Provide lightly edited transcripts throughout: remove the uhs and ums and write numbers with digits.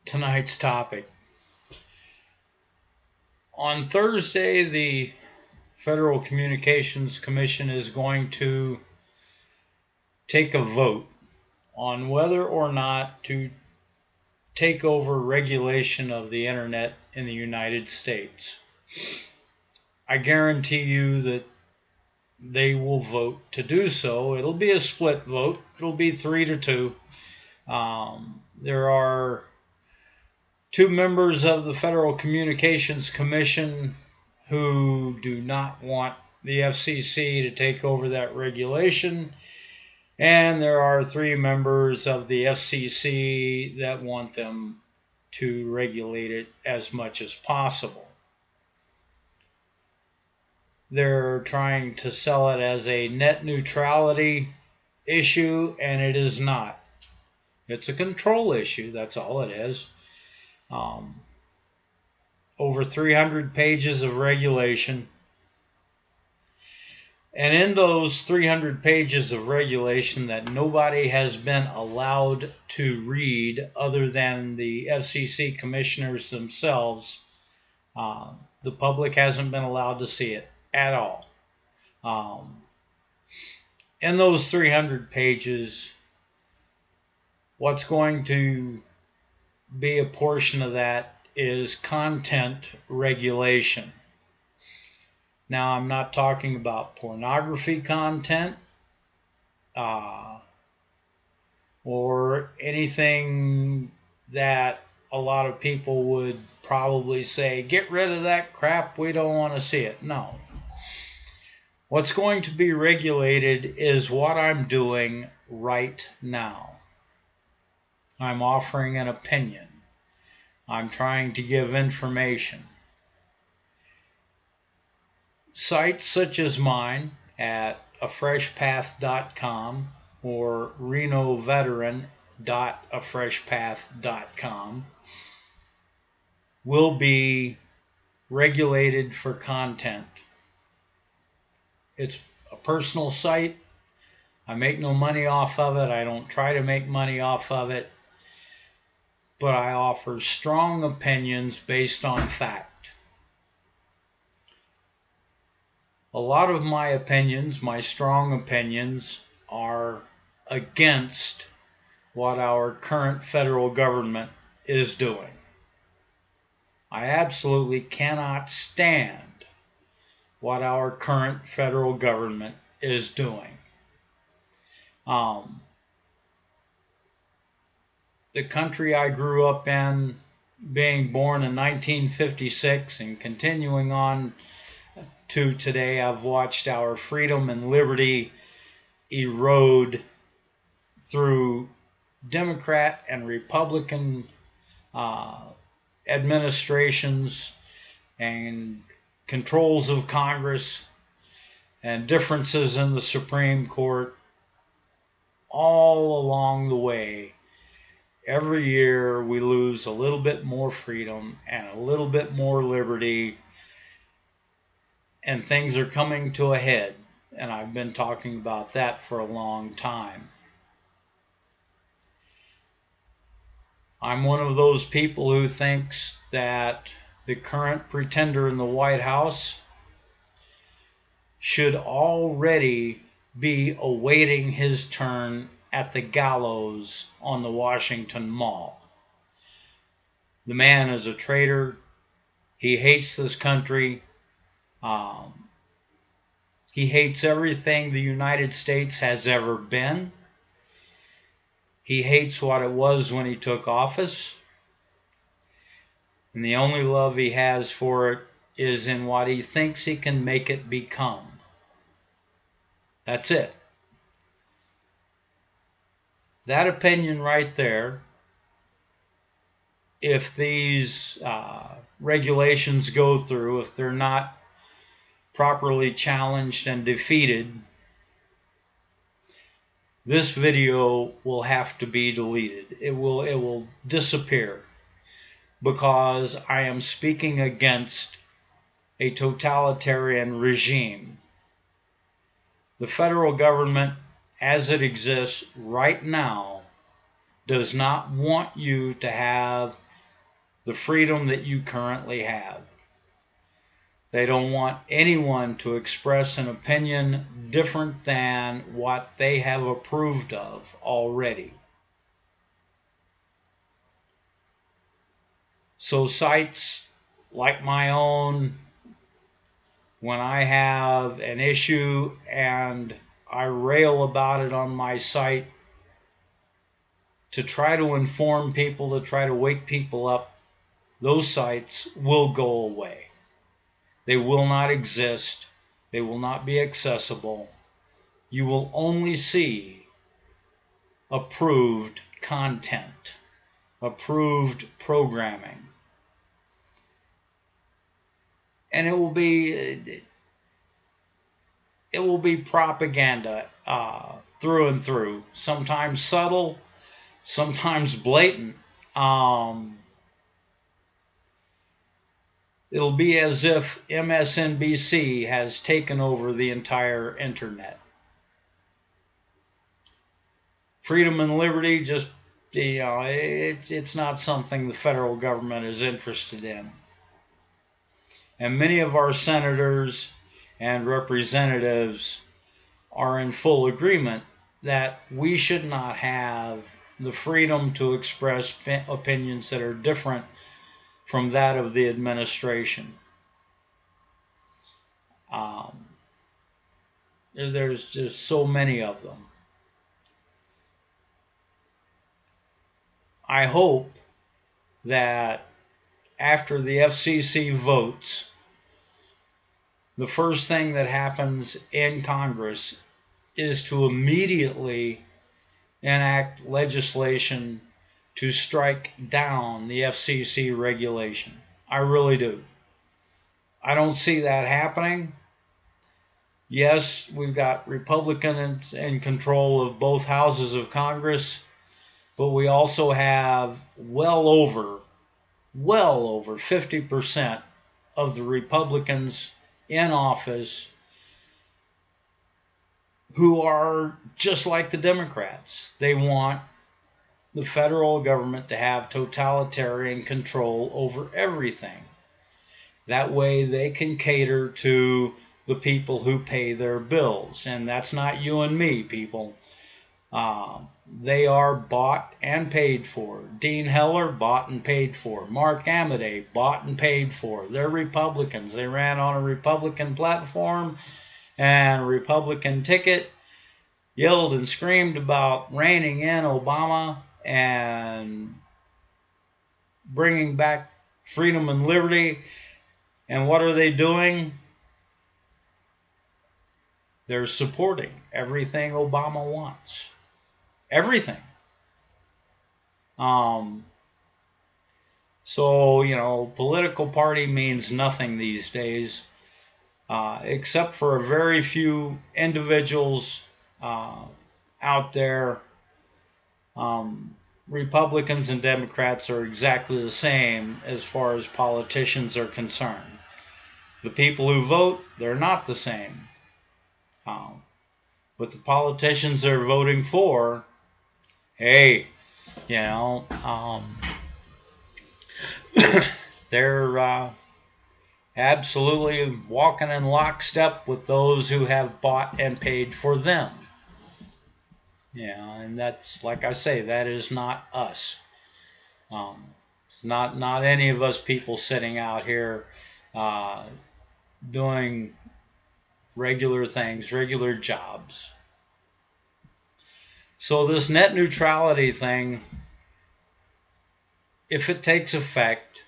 tonight's topic. On Thursday, the Federal Communications Commission is going to take a vote on whether or not to take over regulation of the internet in the United States. I guarantee you that they will vote to do so. It'll be a split vote. It'll be 3-2. There are two members of the Federal Communications Commission who do not want the FCC to take over that regulation, and there are 3 members of the FCC that want them to regulate it as much as possible. They're trying to sell it as a net neutrality issue, and it is not. It's a control issue, that's all it is. Over 300 pages of regulation. And in those 300 pages of regulation that nobody has been allowed to read other than the FCC commissioners themselves, the public hasn't been allowed to see it at all. In those 300 pages, what's going to be a portion of that is content regulation. Now, I'm not talking about pornography content or anything that a lot of people would probably say, get rid of that crap, we don't want to see it. No. What's going to be regulated is what I'm doing right now. I'm offering an opinion. I'm trying to give information. Sites such as mine at afreshpath.com or renoveteran.afreshpath.com will be regulated for content. It's a personal site. I make no money off of it. I don't try to make money off of it. But I offer strong opinions based on fact. A lot of my opinions, my strong opinions, are against what our current federal government is doing. I absolutely cannot stand what our current federal government is doing. The country I grew up in, being born in 1956 and continuing on to today, I've watched our freedom and liberty erode through Democrat and Republican administrations and controls of Congress and differences in the Supreme Court all along the way. Every year we lose a little bit more freedom and a little bit more liberty, and things are coming to a head, and I've been talking about that for a long time. I'm one of those people who thinks that the current pretender in the White House should already be awaiting his turn at the gallows on the Washington Mall. The man is a traitor. He hates this country. He hates everything the United States has ever been. He hates what it was when he took office. And the only love he has for it is in what he thinks he can make it become. That's it. That opinion right there, if these regulations go through, if they're not properly challenged and defeated, this video will have to be deleted. It will disappear, because I am speaking against a totalitarian regime. The federal government, as it exists right now, does not want you to have the freedom that you currently have. They don't want anyone to express an opinion different than what they have approved of already. So sites like my own, when I have an issue and I rail about it on my site to try to inform people, to try to wake people up, those sites will go away. They will not exist. They will not be accessible. You will only see approved content, approved programming. And it will be propaganda through and through. Sometimes subtle, sometimes blatant. It'll be as if MSNBC has taken over the entire internet. Freedom and liberty, just, it's not something the federal government is interested in. And many of our senators and representatives are in full agreement that we should not have the freedom to express opinions that are different from that of the administration. There's just so many of them. I hope that after the FCC votes, the first thing that happens in Congress is to immediately enact legislation to strike down the FCC regulation. I really do. I don't see that happening. Yes, we've got Republicans in control of both houses of Congress, but we also have well over 50% of the Republicans in office who are just like the Democrats. They want the federal government to have totalitarian control over everything. That way they can cater to the people who pay their bills. And that's not you and me, people. They are bought and paid for. Dean Heller, bought and paid for. Mark Amodei, bought and paid for. They're Republicans. They ran on a Republican platform and a Republican ticket, yelled and screamed about reining in Obama and bringing back freedom and liberty. And what are they doing? They're supporting everything Obama wants. Everything. So, political party means nothing these days, except for a very few individuals out there. Republicans and Democrats are exactly the same as far as politicians are concerned. The people who vote, they're not the same. But the politicians they're voting for, hey, they're absolutely walking in lockstep with those who have bought and paid for them. And that's, like I say, that is not us. It's not any of us people sitting out here doing regular things, regular jobs. So this net neutrality thing, if it takes effect,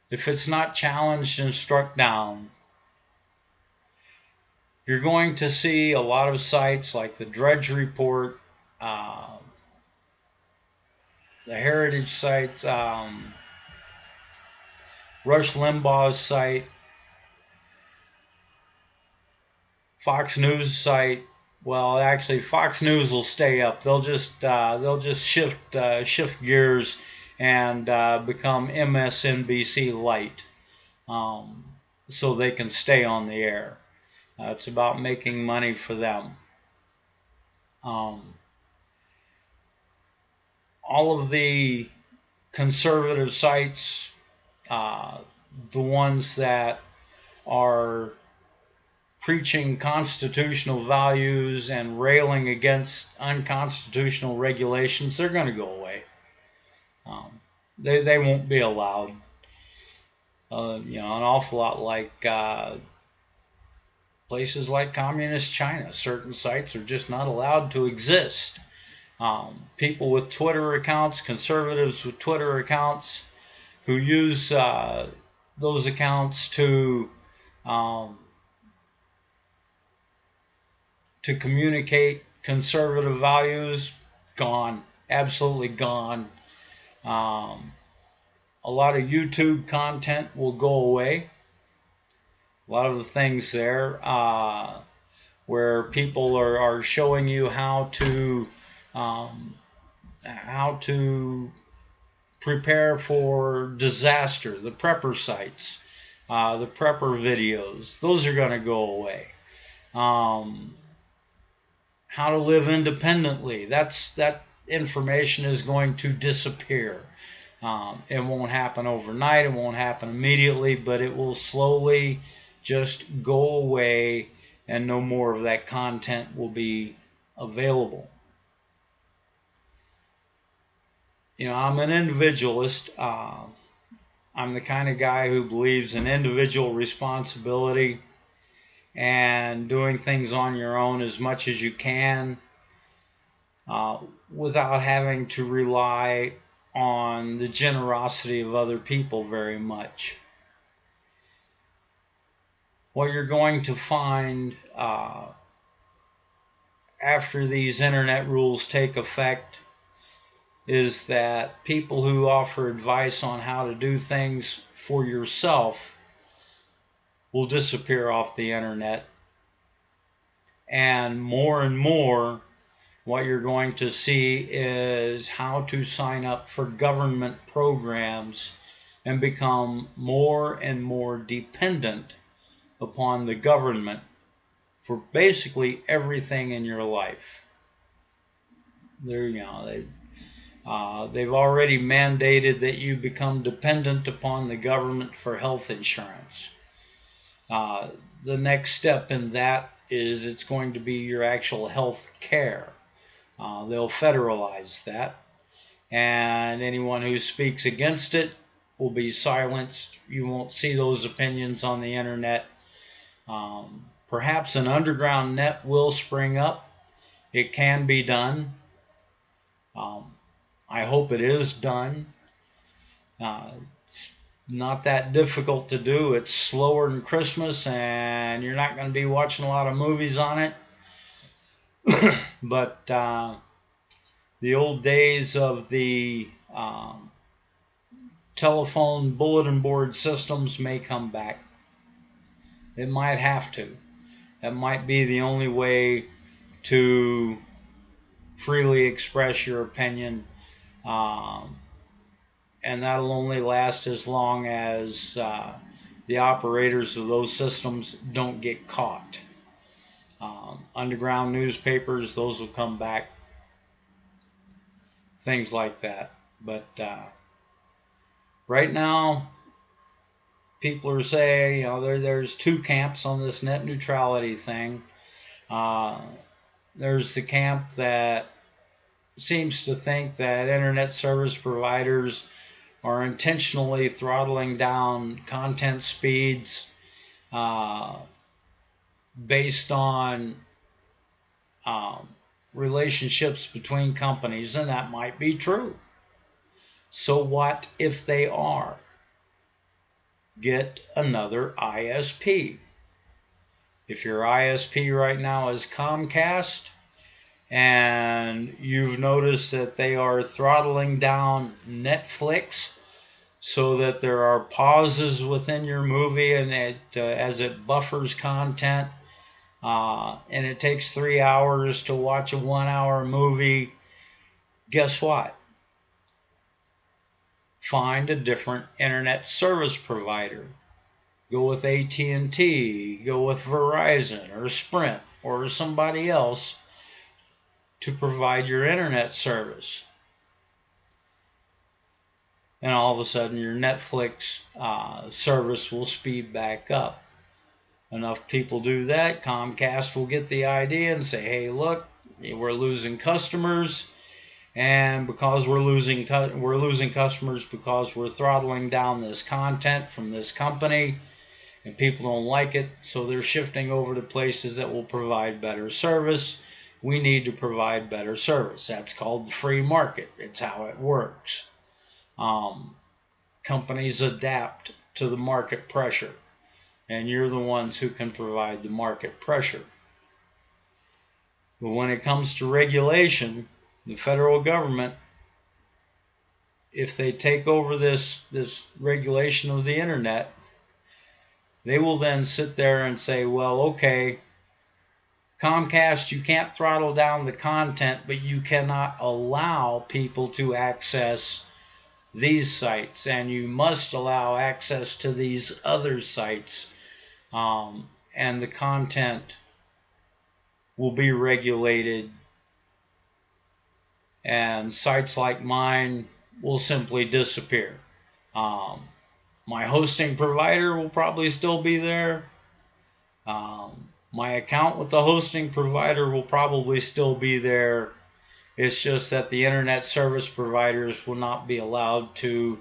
if it's not challenged and struck down, you're going to see a lot of sites like the Drudge Report, the Heritage sites, Rush Limbaugh's site, Fox News site. Well, actually, Fox News will stay up. They'll just shift gears and become MSNBC light, so they can stay on the air. It's about making money for them. All of the conservative sites, the ones that are preaching constitutional values and railing against unconstitutional regulations, they're going to go away. They won't be allowed. An awful lot like places like communist China. Certain sites are just not allowed to exist. People with Twitter accounts, conservatives with Twitter accounts, who use those accounts to communicate conservative values, gone, absolutely gone. A lot of YouTube content will go away. A lot of the things there where people are showing you how to prepare for disaster, the prepper sites, the prepper videos, those are going to go away. How to live independently, that information is going to disappear. It won't happen overnight, it won't happen immediately, but it will slowly just go away, and no more of that content will be available. I'm an individualist. I'm the kind of guy who believes in individual responsibility and doing things on your own as much as you can without having to rely on the generosity of other people very much. What you're going to find after these internet rules take effect is that people who offer advice on how to do things for yourself will disappear off the internet. And more, what you're going to see is how to sign up for government programs and become more and more dependent upon the government for basically everything in your life. They've already mandated that you become dependent upon the government for health insurance. The next step in that is it's going to be your actual health care. They'll federalize that, and anyone who speaks against it will be silenced. You won't see those opinions on the internet. Perhaps an underground net will spring up. It can be done. I hope it is done. It's not that difficult to do. It's slower than Christmas, and you're not going to be watching a lot of movies on it. But the old days of the telephone bulletin board systems may come back. It might have to. That might be the only way to freely express your opinion, and that'll only last as long as the operators of those systems don't get caught. Underground newspapers, those will come back, things like that. But right now, people are saying, there's two camps on this net neutrality thing. There's the camp that seems to think that internet service providers are intentionally throttling down content speeds based on relationships between companies, and that might be true. So what if they are? Get another ISP. If your ISP right now is Comcast, and you've noticed that they are throttling down Netflix so that there are pauses within your movie, and as it buffers content, and it takes 3 hours to watch a 1 hour movie, guess what? Find a different internet service provider. Go with AT&T, go with Verizon or Sprint or somebody else to provide your internet service. and all of a sudden your Netflix service will speed back up. Enough people do that, Comcast will get the idea and say, hey, look, we're losing customers, and because we're losing customers because we're throttling down this content from this company, and people don't like it, so they're shifting over to places that will provide better service. We need to provide better service. That's called the free market. It's how it works. Companies adapt to the market pressure, and you're the ones who can provide the market pressure. But when it comes to regulation, the federal government, if they take over this regulation of the internet, they will then sit there and say, well, okay, Comcast, you can't throttle down the content, but you cannot allow people to access these sites, and you must allow access to these other sites, and the content will be regulated, and sites like mine will simply disappear. My hosting provider will probably still be there. My account with the hosting provider will probably still be there. It's just that the internet service providers will not be allowed to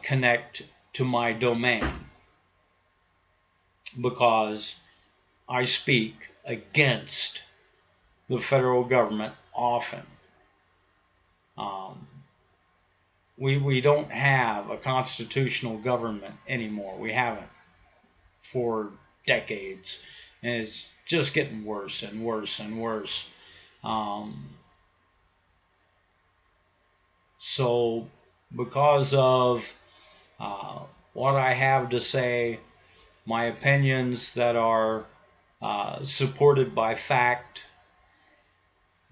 connect to my domain, because I speak against the federal government often. We don't have a constitutional government anymore. We haven't for decades, and it's just getting worse and worse and worse. So because of what I have to say, my opinions that are supported by fact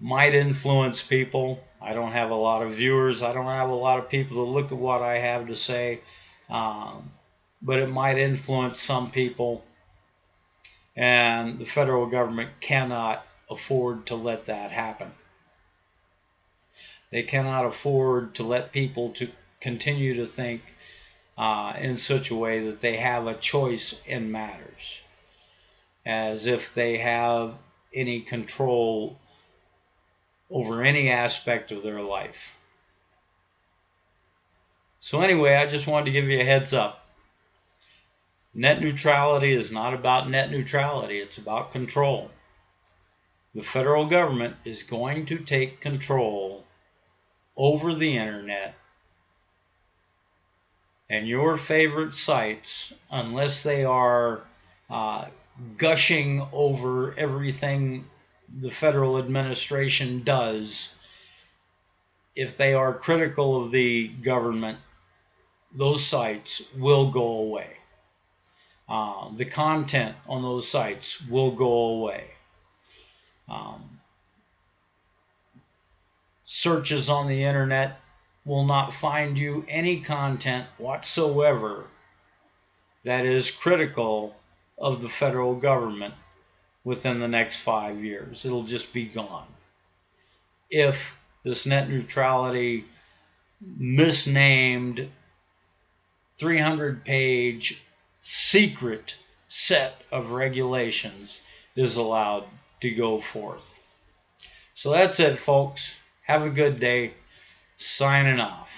might influence people. I don't have a lot of viewers. I don't have a lot of people to look at what I have to say, but it might influence some people, and the federal government cannot afford to let that happen. They cannot afford to let people to continue to think in such a way that they have a choice in matters, as if they have any control over any aspect of their life. So anyway, I just wanted to give you a heads up. Net neutrality is not about net neutrality. It's about control. The federal government is going to take control over the internet, and your favorite sites, unless they are gushing over everything the federal administration does, if they are critical of the government, those sites will go away. The content on those sites will go away. Searches on the internet will not find you any content whatsoever that is critical of the federal government within the next 5 years. It'll just be gone. If this net neutrality misnamed 300-page secret set of regulations is allowed to go forth. So that's it, folks. Have a good day. Signing off.